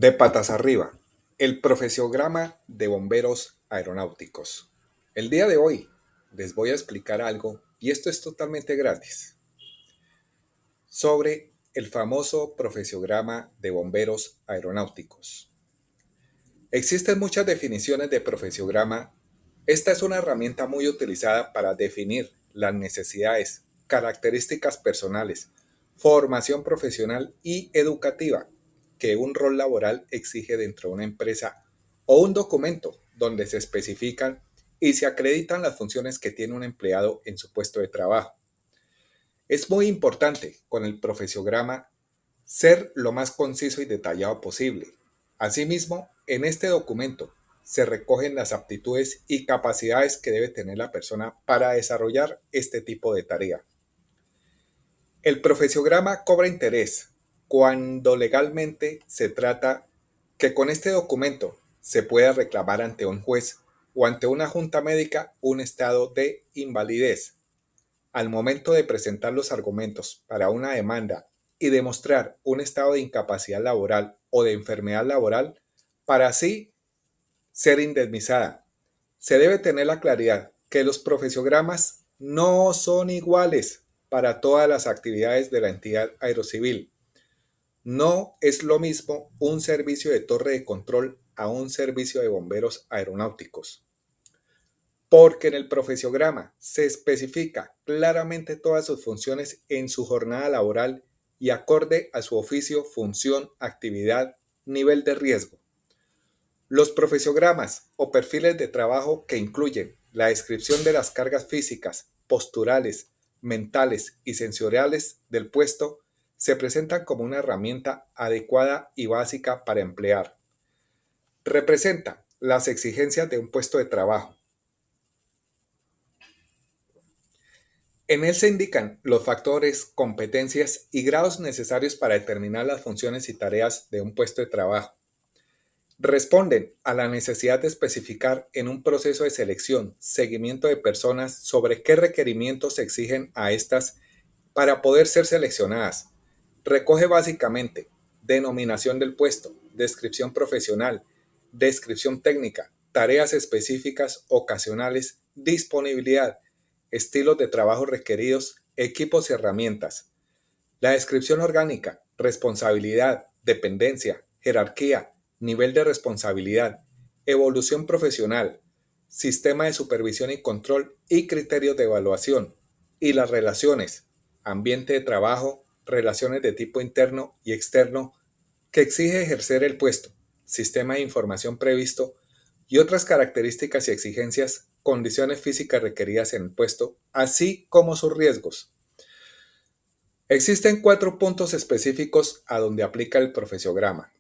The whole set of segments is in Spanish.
De patas arriba, el profesiograma de bomberos aeronáuticos. El día de hoy les voy a explicar algo, y esto es totalmente gratis, sobre el famoso profesiograma de bomberos aeronáuticos. Existen muchas definiciones de profesiograma. Esta es una herramienta muy utilizada para definir las necesidades, características personales, formación profesional y educativa que un rol laboral exige dentro de una empresa, o un documento donde se especifican y se acreditan las funciones que tiene un empleado en su puesto de trabajo. Es muy importante con el profesiograma ser lo más conciso y detallado posible. Asimismo, en este documento se recogen las aptitudes y capacidades que debe tener la persona para desarrollar este tipo de tarea. El profesiograma cobra interés cuando legalmente se trata que con este documento se pueda reclamar ante un juez o ante una junta médica un estado de invalidez. Al momento de presentar los argumentos para una demanda y demostrar un estado de incapacidad laboral o de enfermedad laboral, para así ser indemnizada. Se debe tener la claridad que los profesiogramas no son iguales para todas las actividades de la entidad aerocivil. No es lo mismo un servicio de torre de control a un servicio de bomberos aeronáuticos, porque en el profesiograma se especifica claramente todas sus funciones en su jornada laboral y acorde a su oficio, función, actividad, nivel de riesgo. Los profesiogramas o perfiles de trabajo que incluyen la descripción de las cargas físicas, posturales, mentales y sensoriales del puesto se presentan como una herramienta adecuada y básica para emplear. Representa las exigencias de un puesto de trabajo. En él se indican los factores, competencias y grados necesarios para determinar las funciones y tareas de un puesto de trabajo. Responden a la necesidad de especificar en un proceso de selección, seguimiento de personas sobre qué requerimientos se exigen a estas para poder ser seleccionadas. Recoge básicamente denominación del puesto, descripción profesional, descripción técnica, tareas específicas ocasionales, disponibilidad, estilos de trabajo requeridos, equipos y herramientas. La descripción orgánica, responsabilidad, dependencia, jerarquía, nivel de responsabilidad, evolución profesional, sistema de supervisión y control y criterios de evaluación. Y las relaciones, ambiente de trabajo, relaciones de tipo interno y externo que exige ejercer el puesto, sistema de información previsto y otras características y exigencias, condiciones físicas requeridas en el puesto, así como sus riesgos. Existen 4 puntos específicos a donde aplica el profesiograma.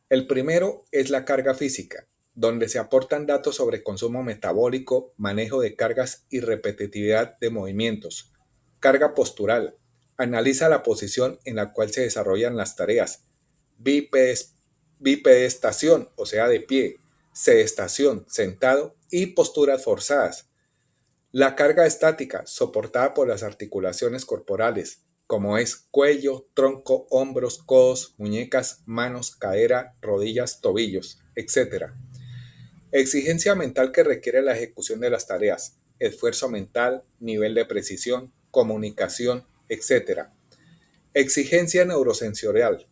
El primero es la carga física, donde se aportan datos sobre consumo metabólico, manejo de cargas y repetitividad de movimientos. Carga postural. Analiza la posición en la cual se desarrollan las tareas. Bipedestación, o sea, de pie. Sedestación, sentado y posturas forzadas. La carga estática, soportada por las articulaciones corporales, como es cuello, tronco, hombros, codos, muñecas, manos, cadera, rodillas, tobillos, etc. Exigencia mental que requiere la ejecución de las tareas, esfuerzo mental, nivel de precisión, comunicación, etc. Exigencia neurosensorial,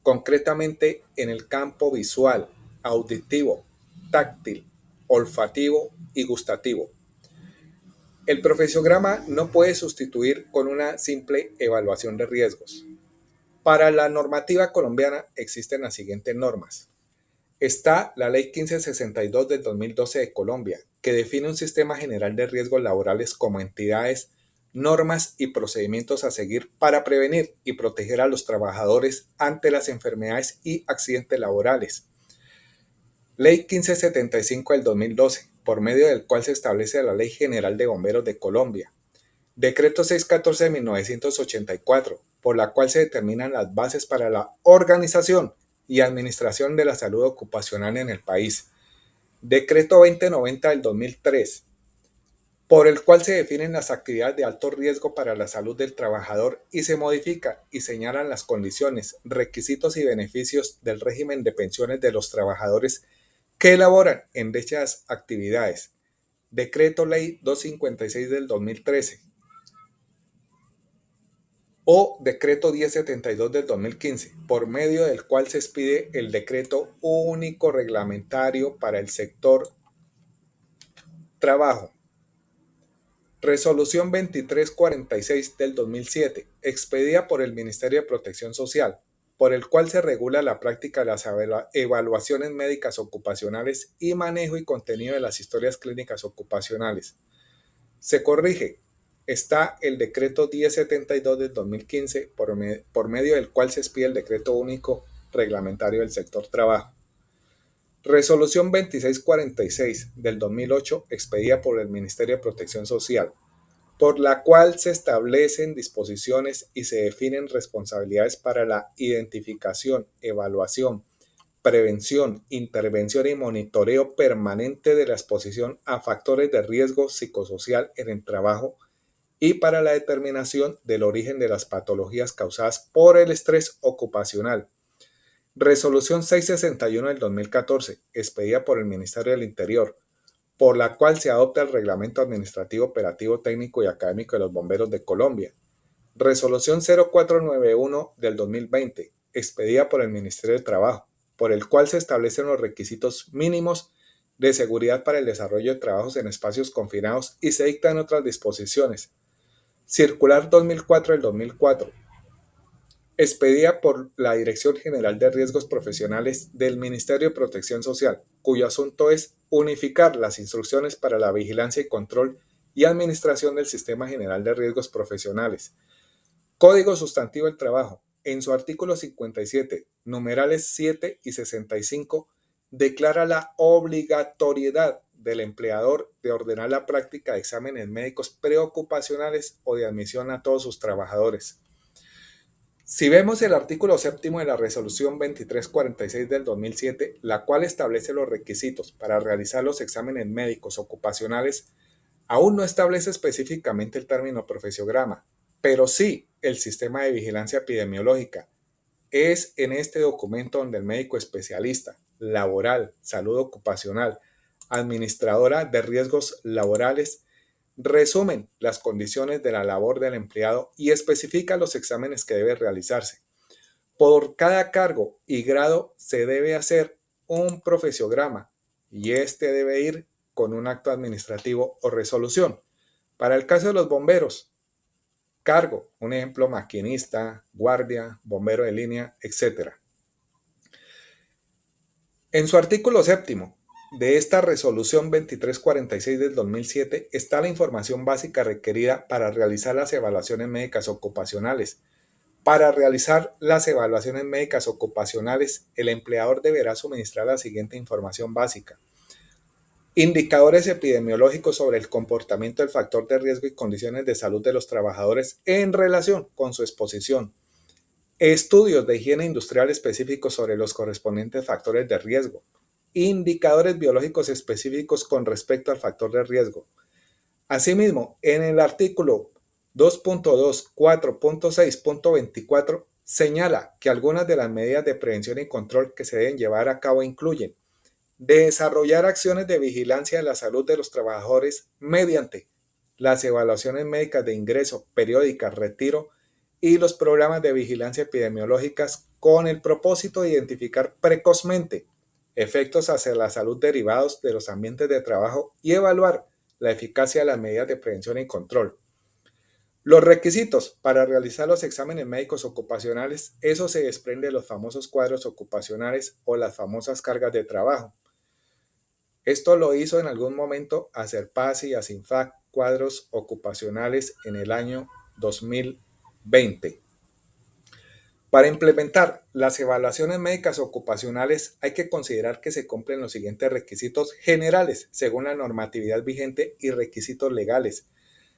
concretamente en el campo visual, auditivo, táctil, olfativo y gustativo. El profesiograma no puede sustituir con una simple evaluación de riesgos. Para la normativa colombiana existen las siguientes normas. Está la Ley 1562 del 2012 de Colombia, que define un sistema general de riesgos laborales como entidades, normas y procedimientos a seguir para prevenir y proteger a los trabajadores ante las enfermedades y accidentes laborales. Ley 1575 del 2012, por medio del cual se establece la Ley General de Bomberos de Colombia. Decreto 614 de 1984, por la cual se determinan las bases para la organización y administración de la salud ocupacional en el país. Decreto 2090 del 2003, por el cual se definen las actividades de alto riesgo para la salud del trabajador y se modifica y señalan las condiciones, requisitos y beneficios del régimen de pensiones de los trabajadores que elaboran en dichas actividades. Decreto Ley 256 del 2013 o Decreto 1072 del 2015, por medio del cual se expide el Decreto Único Reglamentario para el sector trabajo. Resolución 2346 del 2007, expedida por el Ministerio de Protección Social, por el cual se regula la práctica de las evaluaciones médicas ocupacionales y manejo y contenido de las historias clínicas ocupacionales. Se corrige. Está el decreto 1072 del 2015, por medio del cual se expide el decreto único reglamentario del sector trabajo. Resolución 2646 del 2008, expedida por el Ministerio de Protección Social, por la cual se establecen disposiciones y se definen responsabilidades para la identificación, evaluación, prevención, intervención y monitoreo permanente de la exposición a factores de riesgo psicosocial en el trabajo y para la determinación del origen de las patologías causadas por el estrés ocupacional. Resolución 661 del 2014, expedida por el Ministerio del Interior, por la cual se adopta el Reglamento Administrativo Operativo Técnico y Académico de los Bomberos de Colombia. Resolución 0491 del 2020, expedida por el Ministerio de Trabajo, por el cual se establecen los requisitos mínimos de seguridad para el desarrollo de trabajos en espacios confinados y se dictan otras disposiciones. Circular 2004 del 2004, expedida por la Dirección General de Riesgos Profesionales del Ministerio de Protección Social, cuyo asunto es unificar las instrucciones para la vigilancia y control y administración del Sistema General de Riesgos Profesionales. Código Sustantivo del Trabajo, en su artículo 57, numerales 7 y 65, declara la obligatoriedad del empleador de ordenar la práctica de exámenes médicos preocupacionales o de admisión a todos sus trabajadores. Si vemos el artículo séptimo de la Resolución 2346 del 2007, la cual establece los requisitos para realizar los exámenes médicos ocupacionales, aún no establece específicamente el término profesiograma, pero sí el sistema de vigilancia epidemiológica. Es en este documento donde el médico especialista, laboral, salud ocupacional, administradora de riesgos laborales, resumen las condiciones de la labor del empleado y especifica los exámenes que debe realizarse. Por cada cargo y grado se debe hacer un profesiograma y este debe ir con un acto administrativo o resolución. Para el caso de los bomberos, cargo, un ejemplo, maquinista, guardia, bombero de línea, etc. En su artículo séptimo de esta resolución 2346 del 2007 está la información básica requerida para realizar las evaluaciones médicas ocupacionales. Para realizar las evaluaciones médicas ocupacionales, el empleador deberá suministrar la siguiente información básica: indicadores epidemiológicos sobre el comportamiento del factor de riesgo y condiciones de salud de los trabajadores en relación con su exposición. Estudios de higiene industrial específicos sobre los correspondientes factores de riesgo. Indicadores biológicos específicos con respecto al factor de riesgo. Asimismo, en el artículo 2.2, 4.6.24 señala que algunas de las medidas de prevención y control que se deben llevar a cabo incluyen desarrollar acciones de vigilancia de la salud de los trabajadores mediante las evaluaciones médicas de ingreso, periódicas, retiro y los programas de vigilancia epidemiológicas con el propósito de identificar precozmente efectos hacia la salud derivados de los ambientes de trabajo y evaluar la eficacia de las medidas de prevención y control. Los requisitos para realizar los exámenes médicos ocupacionales, eso se desprende de los famosos cuadros ocupacionales o las famosas cargas de trabajo. Esto lo hizo en algún momento Acerpaz y Asinfac, cuadros ocupacionales, en el año 2020. Para implementar las evaluaciones médicas ocupacionales hay que considerar que se cumplen los siguientes requisitos generales según la normatividad vigente y requisitos legales.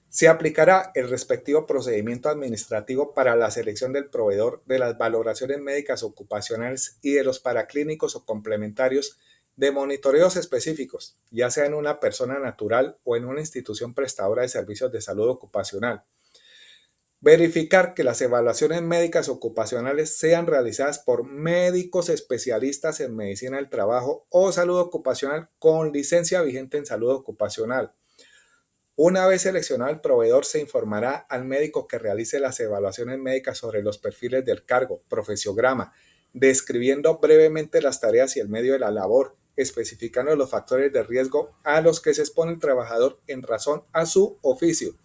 Se aplicará el respectivo procedimiento administrativo para la selección del proveedor de las valoraciones médicas ocupacionales y de los paraclínicos o complementarios de monitoreos específicos, ya sea en una persona natural o en una institución prestadora de servicios de salud ocupacional. Verificar que las evaluaciones médicas ocupacionales sean realizadas por médicos especialistas en medicina del trabajo o salud ocupacional con licencia vigente en salud ocupacional. Una vez seleccionado el proveedor, se informará al médico que realice las evaluaciones médicas sobre los perfiles del cargo, profesiograma, describiendo brevemente las tareas y el medio de la labor, especificando los factores de riesgo a los que se expone el trabajador en razón a su oficio.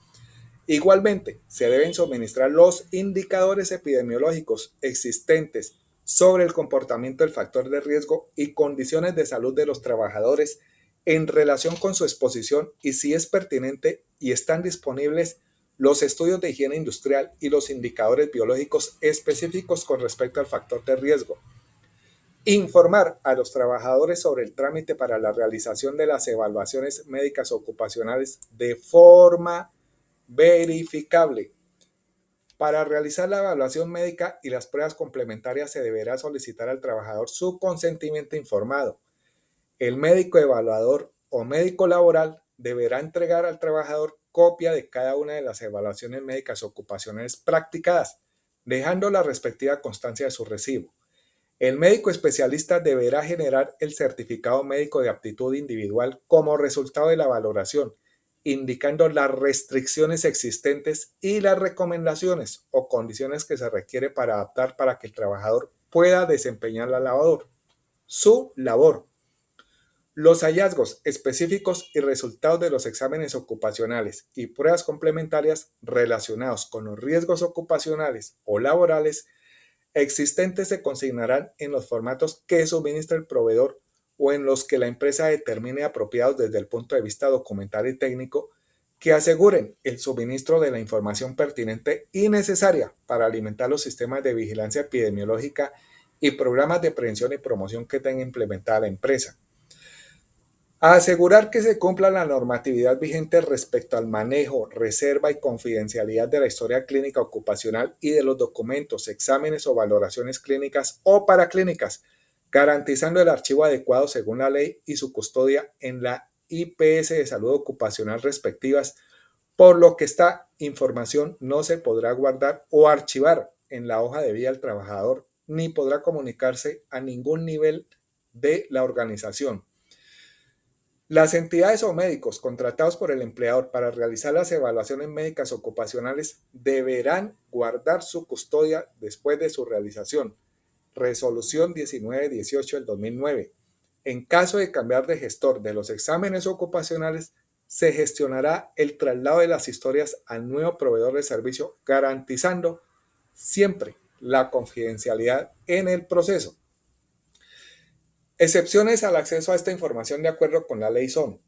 Igualmente, se deben suministrar los indicadores epidemiológicos existentes sobre el comportamiento del factor de riesgo y condiciones de salud de los trabajadores en relación con su exposición y, si es pertinente y están disponibles, los estudios de higiene industrial y los indicadores biológicos específicos con respecto al factor de riesgo. Informar a los trabajadores sobre el trámite para la realización de las evaluaciones médicas ocupacionales de forma verificable. Para realizar la evaluación médica y las pruebas complementarias se deberá solicitar al trabajador su consentimiento informado. El médico evaluador o médico laboral deberá entregar al trabajador copia de cada una de las evaluaciones médicas ocupacionales practicadas, dejando la respectiva constancia de su recibo. El médico especialista deberá generar el certificado médico de aptitud individual como resultado de la valoración, indicando las restricciones existentes y las recomendaciones o condiciones que se requiere para adaptar para que el trabajador pueda desempeñar la labor. Su labor. Los hallazgos específicos y resultados de los exámenes ocupacionales y pruebas complementarias relacionados con los riesgos ocupacionales o laborales existentes se consignarán en los formatos que suministra el proveedor o en los que la empresa determine apropiados desde el punto de vista documental y técnico, que aseguren el suministro de la información pertinente y necesaria para alimentar los sistemas de vigilancia epidemiológica y programas de prevención y promoción que tenga implementada la empresa. A asegurar que se cumpla la normatividad vigente respecto al manejo, reserva y confidencialidad de la historia clínica ocupacional y de los documentos, exámenes o valoraciones clínicas o paraclínicas, garantizando el archivo adecuado según la ley y su custodia en la IPS de salud ocupacional respectivas, por lo que esta información no se podrá guardar o archivar en la hoja de vida del trabajador, ni podrá comunicarse a ningún nivel de la organización. Las entidades o médicos contratados por el empleador para realizar las evaluaciones médicas ocupacionales deberán guardar su custodia después de su realización. Resolución 1918 del 2009. En caso de cambiar de gestor de los exámenes ocupacionales, se gestionará el traslado de las historias al nuevo proveedor de servicio, garantizando siempre la confidencialidad en el proceso. Excepciones al acceso a esta información de acuerdo con la ley son: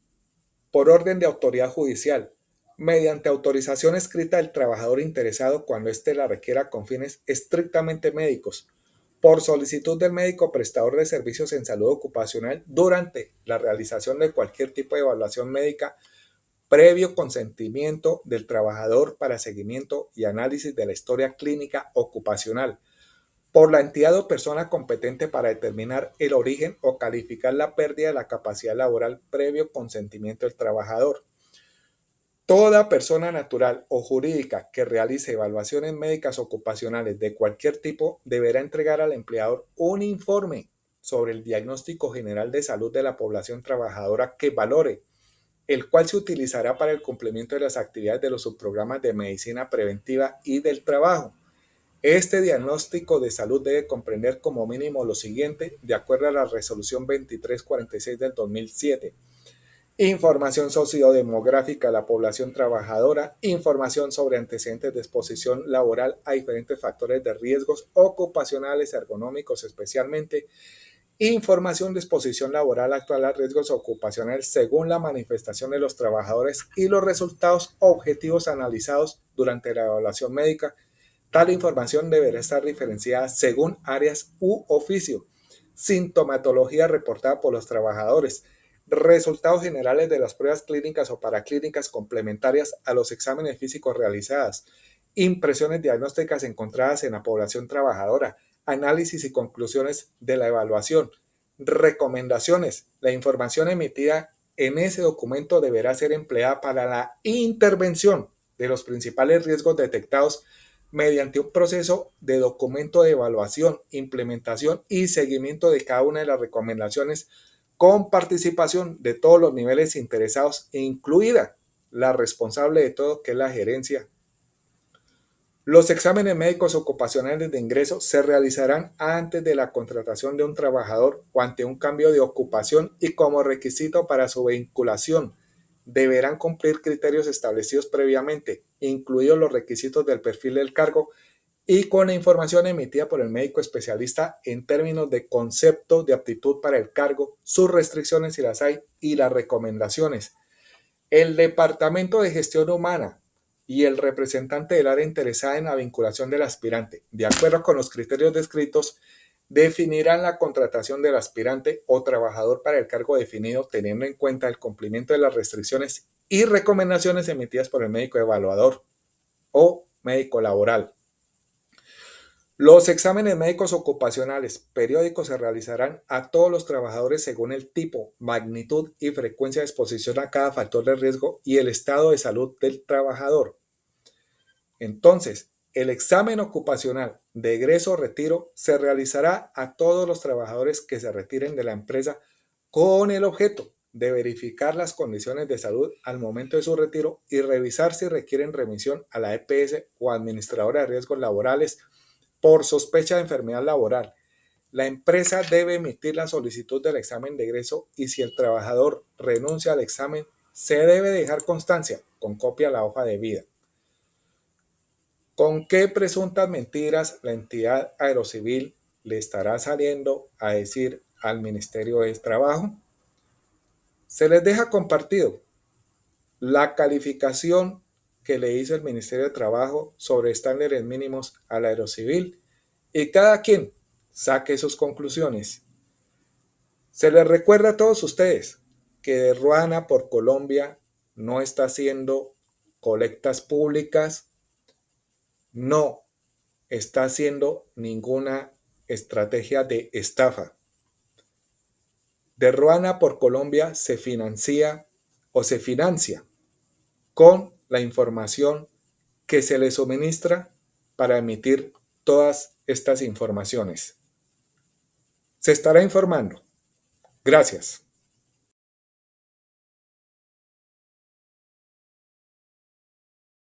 por orden de autoridad judicial, mediante autorización escrita del trabajador interesado cuando éste la requiera con fines estrictamente médicos, por solicitud del médico prestador de servicios en salud ocupacional durante la realización de cualquier tipo de evaluación médica, previo consentimiento del trabajador para seguimiento y análisis de la historia clínica ocupacional, por la entidad o persona competente para determinar el origen o calificar la pérdida de la capacidad laboral previo consentimiento del trabajador. Toda persona natural o jurídica que realice evaluaciones médicas ocupacionales de cualquier tipo deberá entregar al empleador un informe sobre el diagnóstico general de salud de la población trabajadora que valore, el cual se utilizará para el cumplimiento de las actividades de los subprogramas de medicina preventiva y del trabajo. Este diagnóstico de salud debe comprender como mínimo lo siguiente, de acuerdo a la resolución 2346 del 2007. Información sociodemográfica de la población trabajadora, información sobre antecedentes de exposición laboral a diferentes factores de riesgos ocupacionales, ergonómicos especialmente, información de exposición laboral actual a riesgos ocupacionales según la manifestación de los trabajadores y los resultados objetivos analizados durante la evaluación médica. Tal información deberá estar diferenciada según áreas u oficio, sintomatología reportada por los trabajadores, resultados generales de las pruebas clínicas o paraclínicas complementarias a los exámenes físicos realizadas, impresiones diagnósticas encontradas en la población trabajadora, análisis y conclusiones de la evaluación, recomendaciones. La información emitida en ese documento deberá ser empleada para la intervención de los principales riesgos detectados mediante un proceso de documento de evaluación, implementación y seguimiento de cada una de las recomendaciones con participación de todos los niveles interesados, incluida la responsable de todo, que es la gerencia. Los exámenes médicos ocupacionales de ingreso se realizarán antes de la contratación de un trabajador o ante un cambio de ocupación y como requisito para su vinculación deberán cumplir criterios establecidos previamente, incluidos los requisitos del perfil del cargo y con la información emitida por el médico especialista en términos de concepto de aptitud para el cargo, sus restricciones si las hay y las recomendaciones. El Departamento de Gestión Humana y el representante del área interesada en la vinculación del aspirante, de acuerdo con los criterios descritos, definirán la contratación del aspirante o trabajador para el cargo definido teniendo en cuenta el cumplimiento de las restricciones y recomendaciones emitidas por el médico evaluador o médico laboral. Los exámenes médicos ocupacionales periódicos se realizarán a todos los trabajadores según el tipo, magnitud y frecuencia de exposición a cada factor de riesgo y el estado de salud del trabajador. Entonces, el examen ocupacional de egreso o retiro se realizará a todos los trabajadores que se retiren de la empresa con el objeto de verificar las condiciones de salud al momento de su retiro y revisar si requieren remisión a la EPS o administradora de riesgos laborales por sospecha de enfermedad laboral. La empresa debe emitir la solicitud del examen de egreso y si el trabajador renuncia al examen, se debe dejar constancia con copia de la hoja de vida. ¿Con qué presuntas mentiras la entidad aerocivil le estará saliendo a decir al Ministerio de Trabajo? Se les deja compartido la calificación que le hizo el Ministerio de Trabajo sobre estándares mínimos a la aerocivil y cada quien saque sus conclusiones. Se les recuerda a todos ustedes que de Ruana por Colombia no está haciendo colectas públicas, no está haciendo ninguna estrategia de estafa. De Ruana por Colombia se financia con la información que se le suministra para emitir todas estas informaciones. Se estará informando. Gracias.